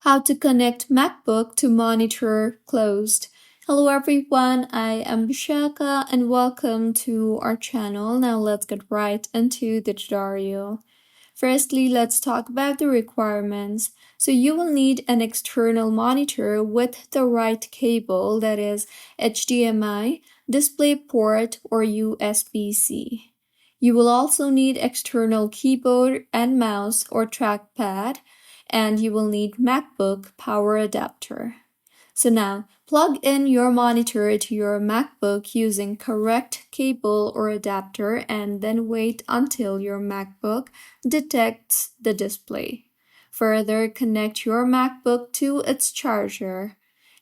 How to connect Macbook to monitor closed. Hello everyone, I am Bishaka and welcome to our channel. Now let's get right into the tutorial. Firstly, let's talk about the requirements. So you will need an external monitor with the right cable, that is HDMI, DisplayPort, or USB-C. You will also need external keyboard and mouse or trackpad, and you will need MacBook power adapter. So now, plug in your monitor to your MacBook using correct cable or adapter and then wait until your MacBook detects the display. Further, connect your MacBook to its charger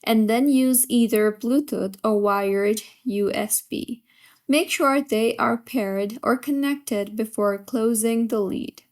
and then use either Bluetooth or wired USB. Make sure they are paired or connected before closing the lid.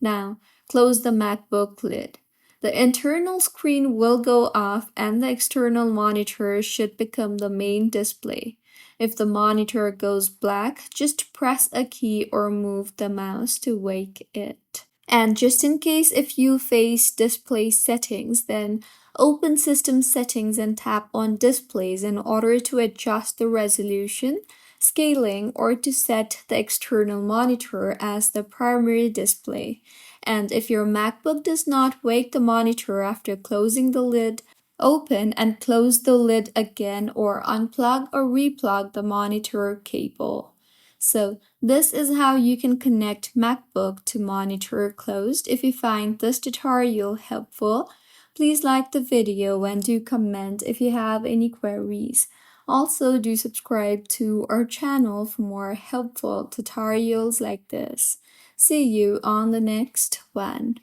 Now, close the MacBook lid. The internal screen will go off and the external monitor should become the main display. If the monitor goes black, just press a key or move the mouse to wake it. And just in case if you face display settings, then open System Settings and tap on Displays in order to adjust the resolution, scaling, or to set the external monitor as the primary display. And if your MacBook does not wake the monitor after closing the lid, open and close the lid again or unplug or replug the monitor cable. So this is how you can connect MacBook to monitor closed. If you find this tutorial helpful, please like the video and do comment if you have any queries. Also, do subscribe to our channel for more helpful tutorials like this. See you on the next one.